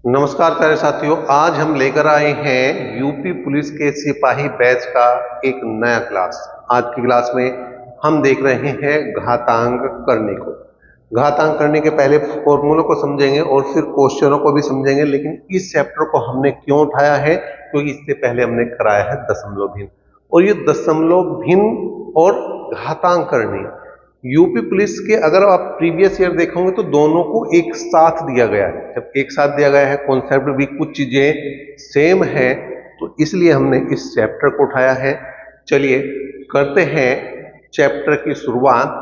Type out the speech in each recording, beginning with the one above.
नमस्कार प्यारे साथियों, आज हम लेकर आए हैं यूपी पुलिस के सिपाही बैच का एक नया क्लास। आज की क्लास में हम देख रहे हैं घातांक करने को। घातांक करने के पहले फॉर्मूलों को समझेंगे और फिर क्वेश्चनों को भी समझेंगे। लेकिन इस चैप्टर को हमने क्यों उठाया है, क्योंकि इससे पहले हमने कराया है दशमलव भिन्न, और ये दशमलव भिन्न और घातांक करनी यूपी पुलिस के अगर आप प्रीवियस ईयर देखोगे तो दोनों को एक साथ दिया गया है। जब एक साथ दिया गया है, कॉन्सेप्ट भी कुछ चीजें सेम है, तो इसलिए हमने इस चैप्टर को उठाया है। चलिए करते हैं चैप्टर की शुरुआत।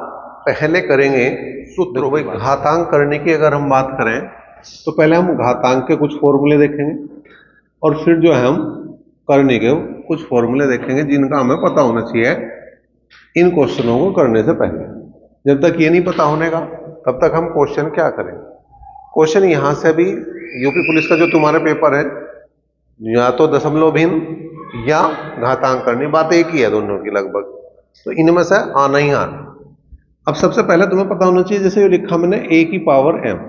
पहले करेंगे सूत्र। भाई घातांक करने की अगर हम बात करें तो पहले हम घातांक के कुछ फॉर्मूले देखेंगे और फिर जो है हम करने के कुछ फॉर्मूले देखेंगे जिनका हमें पता होना चाहिए इन क्वेश्चनों को करने से पहले। जब तक ये नहीं पता होने का तब तक हम क्वेश्चन क्या करें। क्वेश्चन यहां से भी यूपी पुलिस का जो तुम्हारा पेपर है, या तो दशमलव भिन्न या घातांक करनी, बात एक ही है दोनों की लगभग, तो इनमें से आना ही आना। अब सबसे पहले तुम्हें पता होना चाहिए, जैसे ये लिखा मैंने a की पावर m,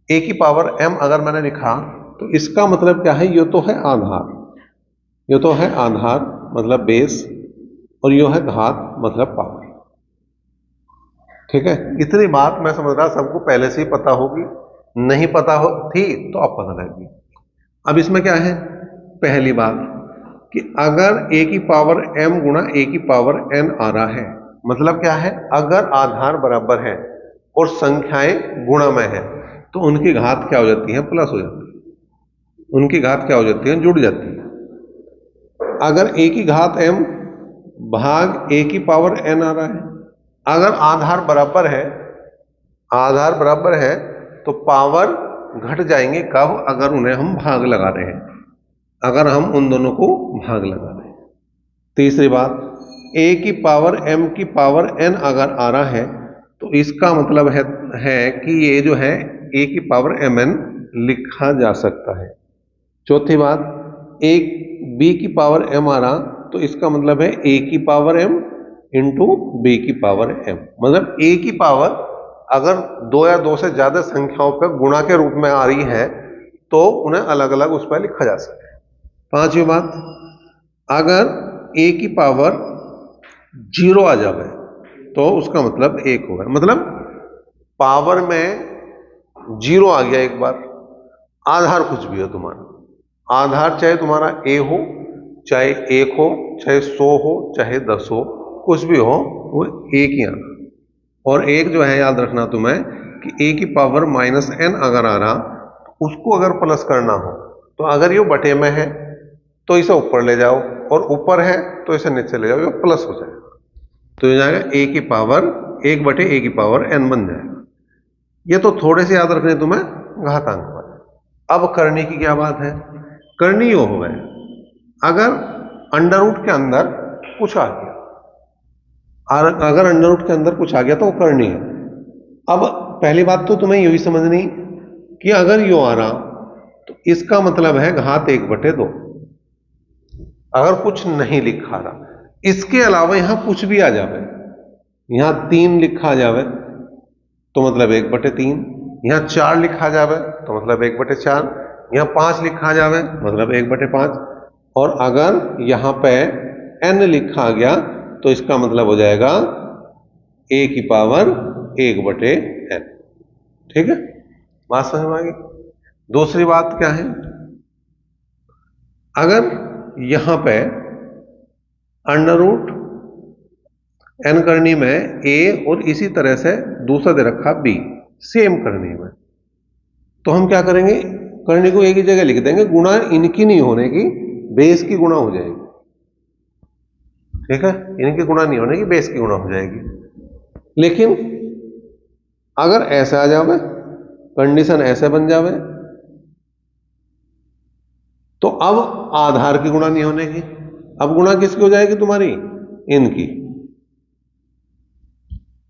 a की पावर m अगर मैंने लिखा तो इसका मतलब क्या है, ये तो है आधार, ये तो है आधार मतलब बेस, और ये है घात मतलब पावर। ठीक है, इतनी बात मैं समझ रहा सबको पहले से ही पता होगी, नहीं पता हो थी तो अब पता लगेगी। अब इसमें क्या है, पहली बात कि अगर a की पावर m गुणा a की पावर n आ रहा है, मतलब क्या है, अगर आधार बराबर है और संख्याएं गुणा है तो उनकी घात क्या हो जाती है, प्लस हो जाती है। उनकी घात क्या हो जाती है, जुड़ जाती है। अगर a की घात m भाग a की पावर n आ रहा है, अगर आधार बराबर है, आधार बराबर है तो पावर घट जाएंगे कब, अगर उन्हें हम भाग लगा रहे हैं, अगर हम उन दोनों को भाग लगा रहे हैं। तीसरी बात, a की पावर m की पावर n अगर आ रहा है तो इसका मतलब है कि ये जो है a की पावर mn लिखा जा सकता है। चौथी बात, एक b की पावर m आ रहा तो इसका मतलब है a की पावर m इंटू बी की पावर m, मतलब a की पावर अगर दो या दो से ज्यादा संख्याओं पर गुणा के रूप में आ रही है तो उन्हें अलग अलग उस पर लिखा जा सकता है। पांचवी बात, अगर a की पावर 0 आ जाए तो उसका मतलब 1 होगा, मतलब पावर में 0 आ गया एक बार, आधार कुछ भी हो तुम्हारा, आधार चाहे तुम्हारा a हो, चाहे 1 हो, चाहे 100 हो, चाहे 10 हो, कुछ भी हो, वो एक ही आना। और एक जो है याद रखना तुम्हें कि a की पावर माइनस n अगर आ रहा तो उसको अगर प्लस करना हो तो अगर ये बटे में है तो इसे ऊपर ले जाओ, और ऊपर है तो इसे नीचे ले जाओ, ये प्लस हो जाएगा, तो ये जाएगा a की पावर 1 बटे a की पावर n बन जाएगा। ये तो थोड़े से याद रखने तुम्हें घातांक वाले। अब करने की क्या बात है, करनी यो हो गए, अगर अंडर रूट के अंदर कुछ आ गया, अगर अंडर रूट के अंदर कुछ आ गया तो वो करनी है। अब पहली बात तो तुम्हें यही समझनी कि अगर यो आ रहा तो इसका मतलब है घात 1 बटे 2, अगर कुछ नहीं लिखा रहा। इसके अलावा यहां कुछ भी आ जावे, यहां 3 लिखा जावे तो मतलब 1 बटे 3, यहां 4 लिखा जावे तो मतलब 1 बटे 4, यहां 5 लिखा जावे मतलब 1 बटे 5, और अगर यहां पे n लिखा गया तो इसका मतलब हो जाएगा a की पावर 1 बटे n। ठीक है, बात समझ में आ गई। दूसरी बात क्या है, अगर यहां पे अंडर रूट n करनी में a और इसी तरह से दूसरा दे रखा b सेम करनी में, तो हम क्या करेंगे, करने को एक ही जगह लिख देंगे, गुणा इनकी नहीं होने की, बेस की गुणा हो जाएगी। ठीक है, इनकी गुणा नहीं होने की, बेस की गुणा हो जाएगी। लेकिन अगर ऐसे आ जावे, कंडीशन ऐसे बन जावे, तो अब आधार की गुणा नहीं होने की, अब गुणा किसकी हो जाएगी, तुम्हारी इनकी।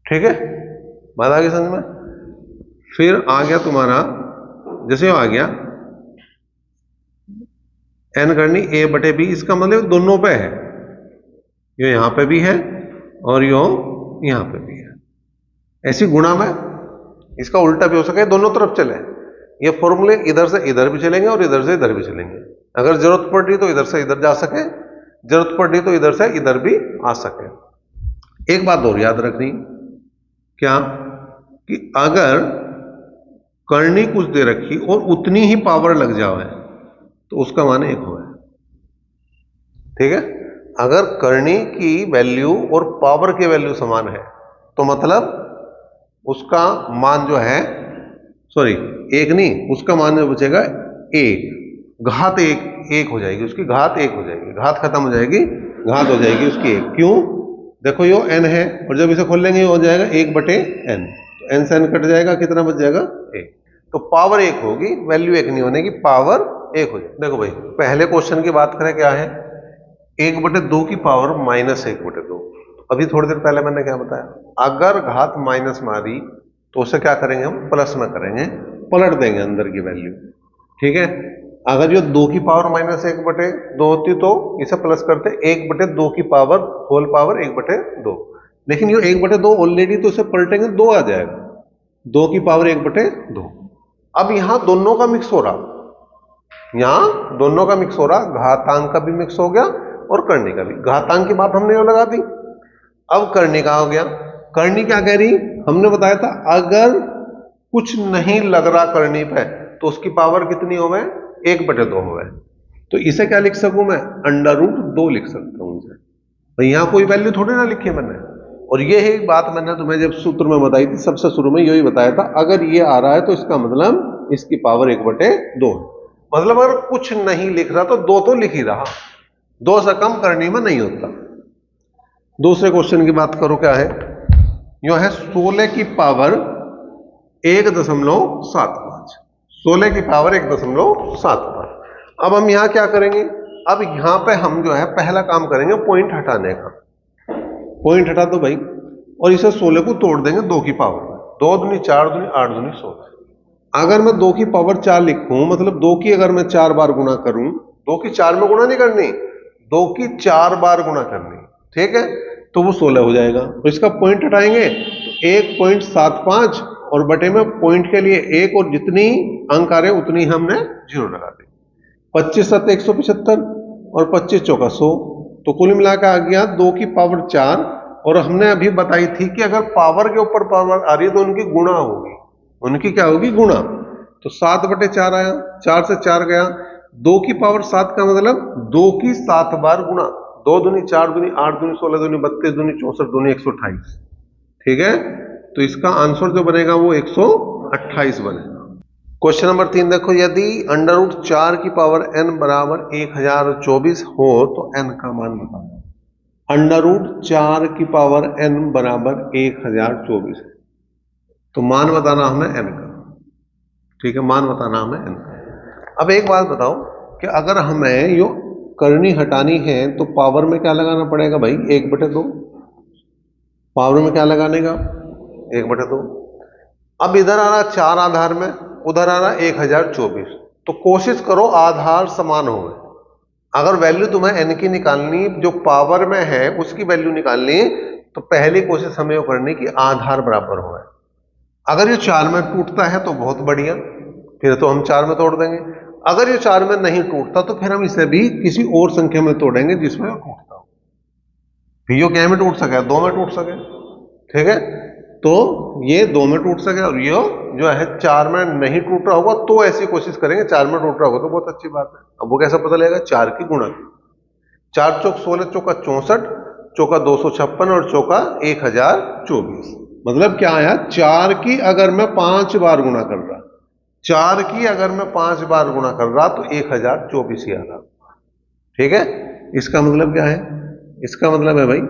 ठीक है, बात आ गई समझ में। फिर आ गया तुम्हारा, जैसे आ गया n करनी a बटे b, इसका मतलब दोनों पे है, यो यहां पे भी है और यो यहां पे भी है। ऐसी गुणा में इसका उल्टा भी हो सके, दोनों तरफ चले, ये फॉर्मूले इधर से इधर भी चलेंगे और इधर से इधर भी चलेंगे। अगर जरूरत पड़ रही तो इधर से इधर जा सके, जरूरत पड़ रही तो इधर से इधर भी आ सके। एक बात और याद रखनी, क्या कि अगर करनी कुछ दे रखी और उतनी ही पावर लग जाए तो उसका मान 1 हो। ठीक है, अगर करनी की वैल्यू और पावर की वैल्यू समान है तो मतलब उसका मान जो है, सॉरी 1 नहीं, उसका मान जो बचेगा 1, घात 1 हो जाएगी, उसकी घात 1 हो जाएगी, घात खत्म हो जाएगी, घात हो जाएगी उसकी 1। क्यों? देखो यो n है और जब इसे खोल लेंगे हो जाएगा 1/n, तो n से n कट जाएगा, कितना बच जाएगा 1। तो पावर 1 होगी, वैल्यू 1 नहीं होने की, पावर 1 हो जाएगी। देखो भाई पहले क्वेश्चन की बात करें, क्या है 1/2 की पावर -1/2। अभी थोड़ी देर पहले मैंने क्या बताया, अगर घात माइनस मारी तो उसे क्या करेंगे हम, प्लस में करेंगे, पलट देंगे अंदर की वैल्यू। ठीक है, अगर ये 2 की पावर -1/2 होती तो इसे प्लस करते 1/2 की पावर होल पावर 1/2, लेकिन ये 1/2 ऑलरेडी, तो इसे पलटेंगे 2 आ जाएगा, 2 की पावर 1/2। अब यहां दोनों का मिक्स हो रहा, यहां दोनों का मिक्स हो रहा, घातांक का भी मिक्स हो गया और करनी का भी। घातांक की बात हमने लगा दी, अब करनी का हो गया। करनी क्या कह रही, हमने बताया था अगर कुछ नहीं लग रहा करनी पे तो उसकी पावर कितनी हो, 1/2 हो। तो इसे क्या लिख सकूं मैं, √2 लिख सकता हूं इसे। तो यहां कोई वैल्यू थोड़ी ना लिखी है मैंने, और ये है बात मैंने तुम्हें जब सूत्र में बताई थी, सबसे शुरू में यही बताया था, अगर ये आ रहा है तो इसका मतलब इसकी पावर 1/2 है। मतलब अगर कुछ नहीं लिख रहा तो 2 तो लिख ही रहा, 2 से कम करनी में नहीं होता। दूसरे क्वेश्चन की बात करो, क्या है, यह है 16 की पावर 1.75, 16 की पावर 1.75। अब हम यहां क्या करेंगे, अब यहां पे हम जो है पहला काम करेंगे पॉइंट हटाने का। पॉइंट हटा दो भाई, और इसे 16 को तोड़ देंगे 2 की पावर में, 2 दूनी 4 दूनी 8 दूनी 16। अगर मैं 2 की पावर 4 लिखूं, मतलब 2 की अगर मैं 4 बार गुणा करूं, 2 की 4 में गुणा नहीं करनी, 2 की 4 बार गुणा करनी, ठीक है, तो वो 16 हो जाएगा। तो इसका पॉइंट हटाएंगे तो 1.75 और बटे में पॉइंट के लिए 1 और जितनी अंक आ रहे उतनी हमने 0 लगा दी। 25 7 175 और 25 चौका 100, तो कुल मिलाकर आ गया 2 की पावर 4। और हमने अभी बताई थी कि अगर पावर के ऊपर पावर आ रही है तो उनकी गुणा होगी, उनकी क्या होगी, गुणा। तो 7/4 आया, 4 से 4 गया, 2 की पावर 7 का मतलब 2 की 7 बार गुणा, 2 दूनी 4 दूनी 8 दूनी 16 दूनी 32 दूनी 64 दूनी 128। ठीक है, तो इसका आंसर जो बनेगा वो 128 बनेगा। क्वेश्चन नंबर 3 देखो, यदि √4 की पावर n बराबर 1024 हो तो n का मान बताओ। √4 की पावर n बराबर 1024 है, तो मान बताना हमें n का। ठीक है, मान बताना हमें n का। अब एक बात बताओ कि अगर हमें यो करनी हटानी है तो पावर में क्या लगाना पड़ेगा भाई, 1/2। पावर में क्या लगाने का, 1/2। अब इधर आ रहा 4 आधार में, उधर आ रहा 1024, तो कोशिश करो आधार समान हो। अगर वैल्यू तुम्हें n की निकालनी, जो पावर में है उसकी वैल्यू निकालनी, तो पहली कोशिश हमें करनी कि आधार बराबर हो। अगर ये 4 में टूटता है तो बहुत बढ़िया, फिर तो हम 4 में तोड़ देंगे। अगर ये 4 में नहीं टूटता तो फिर हम इसे भी किसी और संख्या में तोड़ेंगे जिसमें टूटता हो। फिर यो क्या में टूट सके, 2 में टूट सके। ठीक है, तो ये 2 में टूट सके और ये जो है 4 में नहीं टूट रहा होगा तो ऐसी कोशिश करेंगे, 4 में टूट रहा होगा तो बहुत अच्छी बात है। अब वो कैसा पता लगेगा, 4 की गुणा, 4 चौक 16, चौका 64, चौका 256 और चौका 1024। मतलब क्या आया, 4 की अगर मैं 5 बार गुणा कर रहा, 4 की अगर मैं 5 बार गुणा कर रहा तो 1024 ही आ रहा। ठीक है, इसका मतलब क्या है, इसका मतलब है भाई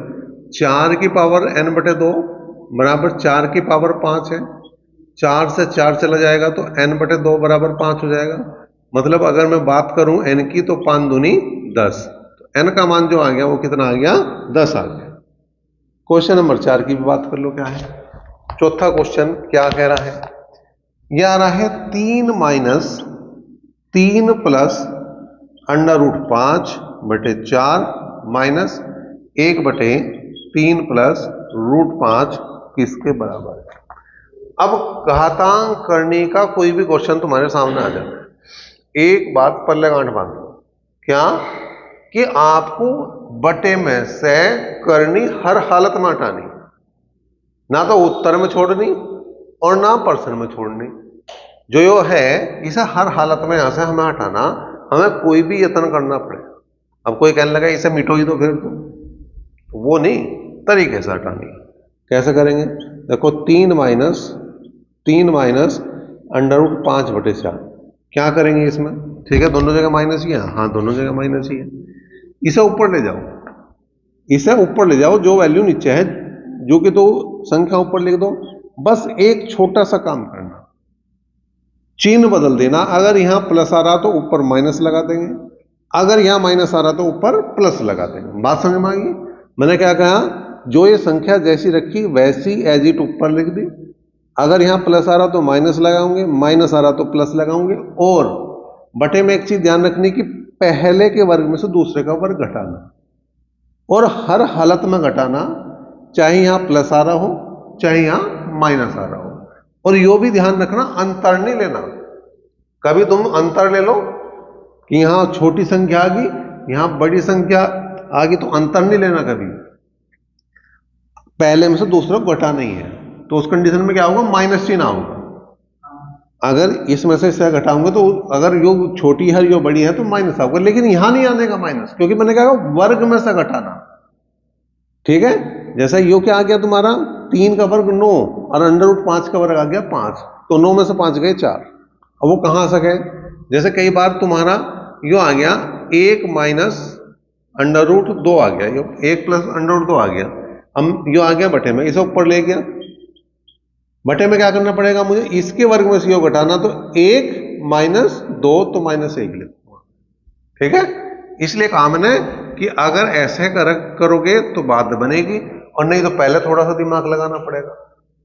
4 की पावर n/2 बराबर 4 की पावर 5 है। 4 से 4 चला जाएगा तो n/2 बराबर 5 हो जाएगा। मतलब अगर मैं बात करूं n की तो 5 दूनी 10, तो n का मान जो आ गया वो कितना आ गया, 10 आ गया। क्वेश्चन नंबर 4 की भी बात कर लो, क्या है। चौथा क्वेश्चन क्या कह रहा है, यह आ रहा है 3 - 3 + √5/4 माइनस 1/3 + √5 किसके बराबर है। अब घातांक करने का कोई भी क्वेश्चन तुम्हारे सामने आ जाए, एक बात पल्ले गांठ बांधो, क्या कि आपको बटे में से करनी हर हालत में हटानी, ना तो उत्तर में छोड़नी और ना प्रश्न में छोड़नी। जो यो है इसे हर हालत में यहां से हमें हटाना, हमें कोई भी यत्न करना पड़ेगा। अब कोई कहने लगा इसे मिटो ही तो फिर तो वो नहीं, तरीके से हटानी। कैसे करेंगे? देखो 3 माइनस अंडर रूट 5/4 क्या करेंगे इसमें? ठीक है, दोनों जगह माइनस ही है, हाँ दोनों जगह माइनस ही है। इसे ऊपर ले जाओ, इसे ऊपर ले जाओ, जो वैल्यू नीचे है जो कि तो संख्या ऊपर लिख दो। बस एक छोटा सा काम करना, चिन्ह बदल देना। अगर यहां प्लस आ रहा तो ऊपर माइनस लगा देंगे, अगर यहां माइनस आ रहा तो ऊपर प्लस लगा देंगे। बात समझ में आ गई? मैंने क्या कहा, जो ये संख्या जैसी रखी वैसी एज इट ऊपर लिख दी। अगर यहां प्लस आ रहा तो माइनस लगाऊंगे, माइनस आ रहा तो प्लस लगाऊंगे। और बटे में एक चीज ध्यान रखनी कि पहले के वर्ग में से दूसरे का वर्ग घटाना, और हर हालत में घटाना, चाहे यहां प्लस आ रहा हो चाहे यहां माइनस आ रहा हो। और यो भी ध्यान रखना अंतर नहीं लेना। कभी तुम अंतर ले लो कि यहां छोटी संख्या आ गई यहां बड़ी संख्या आ गई, तो अंतर नहीं लेना कभी, पहले में से दूसरे को घटाना ही है। तो उस कंडीशन में क्या होगा, माइनस चिन्ह होगा। अगर इसमें से इसे घटाऊंगे तो अगर यो छोटी है यो बड़ी है तो माइनस आऊंगा, लेकिन यहां नहीं आने का माइनस, क्योंकि मैंने कहा वर्ग में से घटाना। ठीक है, जैसा यो क्या आ गया तुम्हारा 3 का वर्ग 9 और अंडर रूट 5 का वर्ग आ गया 5, तो 9 में से 5 गए 4। अब वो कहां आ सके? जैसे कई बार तुम्हारा यो आ गया 1 माइनस अंडर रूट 2 आ गया, यो 1 प्लस अंडर रूट 2 आ गया। हम यो आ गया बटे में, इसे ऊपर ले गया, बटे में क्या करना पड़ेगा मुझे, इसके वर्ग में से यो घटाना, तो 1 माइनस 2 तो -1 लिखूंगा। ठीक है, इसलिए कहा मैंने कि अगर ऐसे करोगे तो बात बनेगी, और नहीं तो पहले थोड़ा सा दिमाग लगाना पड़ेगा।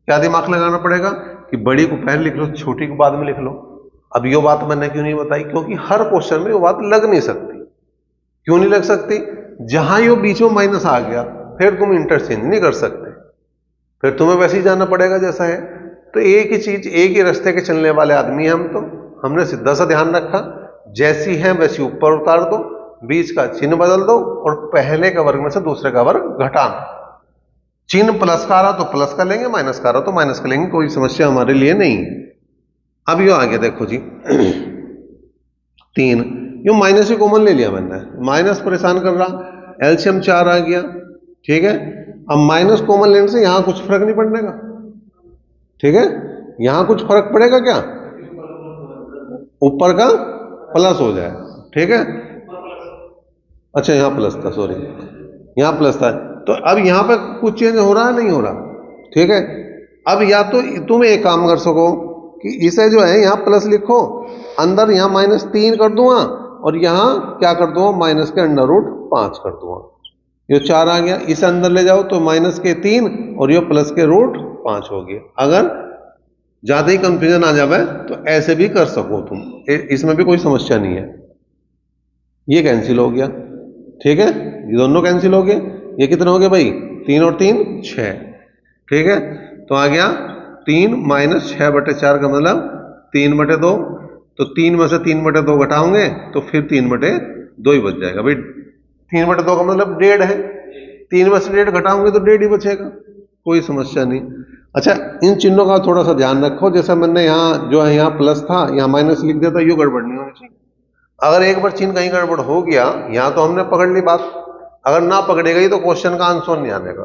क्या दिमाग लगाना पड़ेगा कि बड़ी को पहले लिख लो, छोटी को बाद में लिख लो। अब यो बात मैंने क्यों नहीं बताई, क्योंकि हर क्वेश्चन में वो बात लग नहीं सकती। क्यों नहीं लग सकती? जहां यो बीच में माइनस आ गया फिर तुम इंटरचेंज नहीं कर सकते, फिर तुम्हें वैसे ही जाना पड़ेगा जैसा है। तो एक ही चीज, एक ही रास्ते के चलने वाले आदमी हैं हम, तो हमने सीधा सा ध्यान रखा, जैसी है वैसी ऊपर उतार दो, बीच का चिन्ह बदल दो, और पहले का वर्ग में से दूसरे का वर्ग घटाना। चिन्ह प्लस का आ रहा तो प्लस का लेंगे, माइनस का आ रहा तो माइनस का लेंगे, कोई समस्या हमारे लिए नहीं है। अब यो आगे देखो जी 3, यो माइनस ही कॉमन ले लिया मैंने, माइनस परेशान कर रहा, एलसीएम 4 आ गया। ठीक है, अब माइनस कॉमन लेने से यहां कुछ फर्क नहीं पड़ने का। ठीक है, यहां कुछ फर्क पड़ेगा क्या? ऊपर का प्लस हो जाए। ठीक है, अच्छा यहां प्लस था, सॉरी यहां प्लस था, तो अब यहां पर कुछ चेंज हो रहा है नहीं हो रहा? ठीक है, अब या तो तुम एक काम कर सको कि इसे जो है यहां प्लस लिखो, अंदर यहां -3 कर दूंगा, और यहां क्या कर दूंगा, माइनस के अंडर रूट 5 कर दूंगा। ये 4 आ गया, इसे अंदर ले जाओ तो माइनस के 3 और ये प्लस के रूट 5 हो गए। अगर ज्यादा ही कंफ्यूजन आ जाए तो ऐसे भी कर सको तुम, इसमें भी कोई समस्या नहीं है। ये कैंसिल हो गया। ठीक है, ये दोनों कैंसिल हो गए। ये कितने हो गए भाई, 3 और 3 6। ठीक है, तो आ गया 3 माइनस 6/4 का मतलब 3/2, तो 3 में से 3/2 घटाओगे तो फिर 3/2 ही बच जाएगा भाई। 3/2 का मतलब 1.5 है, 3 में से 1.5 घटाओगे तो 1.5 ही बचेगा, कोई समस्या नहीं। अच्छा, इन चिन्हों का थोड़ा सा ध्यान रखो, जैसे मैंने यहाँ जो है यहाँ प्लस था यहाँ माइनस लिख दिया था, यो गड़बड़ नहीं होनी चाहिए। अगर एक बार चिन्ह कहीं गड़बड़ हो गया, यहाँ तो हमने पकड़ ली बात, अगर ना पकड़े गई तो क्वेश्चन का आंसर नहीं आने का,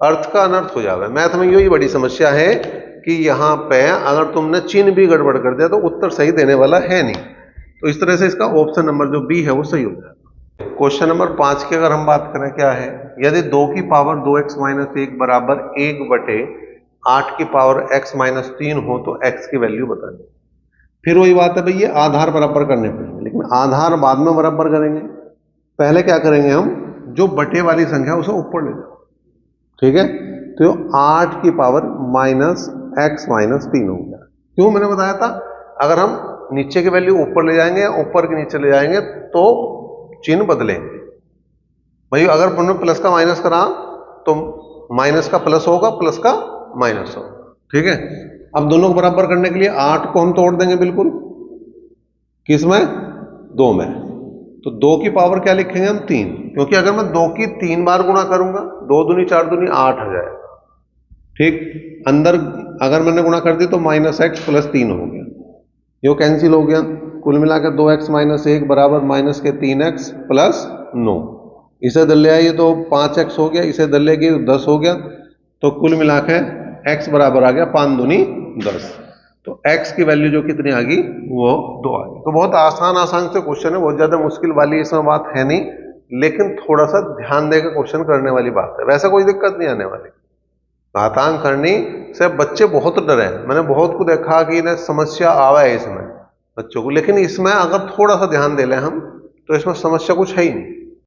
अर्थ का अनर्थ हो जाएगा। मैथ में यही बड़ी समस्या है कि यहाँ पे अगर तुमने चिन्ह भी गड़बड़ कर दिया तो उत्तर सही देने वाला है नहीं। तो इस तरह से इसका ऑप्शन नंबर जो बी है वो सही हो जाएगा। क्वेश्चन नंबर 5 की अगर हम बात करें, क्या है, यदि 2 की पावर 2x - 1 बराबर 1/8 की पावर x - 3 हो तो x की वैल्यू बतानी। फिर वही बात है भाई, ये आधार बराबर करने पड़ेंगे, लेकिन आधार बाद में बराबर करेंगे। पहले क्या करेंगे हम, जो बटे वाली संख्या उसे ऊपर ले जाओ। ठीक है, तो 8 की पावर -x - 3 हो गया। क्यों मैंने बताया था, अगर हम नीचे की वैल्यू ऊपर ले जाएंगे या ऊपर के नीचे ले जाएंगे तो चिन्ह बदलेंगे भाई। अगर तुमने प्लस का माइनस करा तो माइनस का प्लस होगा, प्लस का माइनस होगा। ठीक है, अब दोनों को बराबर करने के लिए 8 को हम तोड़ देंगे बिल्कुल, किस में, 2 में। तो 2 की पावर क्या लिखेंगे हम, 3, क्योंकि अगर मैं 2 की 3 बार गुणा करूंगा 2 दूनी 4 दूनी 8 आ जाएगा। ठीक, अंदर अगर मैंने गुणा कर दी तो -x + 3 हो गया, यो कैंसिल हो गया, कुल मिलाकर 2x - 1 बराबर -3x + 9। इसे दल ले आइए तो 5x हो गया, इसे दल ले गई तो 10 हो गया, तो कुल मिलाकर x बराबर आ गया 5 दूनी 10। तो x की वैल्यू जो कितनी आ गई, वो 2 आ गई। तो बहुत आसान से क्वेश्चन है, बहुत ज्यादा मुश्किल वाली इसमें बात है नहीं, लेकिन थोड़ा सा ध्यान देकर क्वेश्चन करने वाली बात है। वैसा कोई दिक्कत नहीं आने वाली। घातांक करनी से बच्चे बहुत डरे हैं, मैंने बहुत को देखा कि इन्हें समस्या आवा है इसमें बच्चों को, लेकिन इसमें अगर थोड़ा सा ध्यान दे लें हम तो इसमें समस्या कुछ है ही नहीं।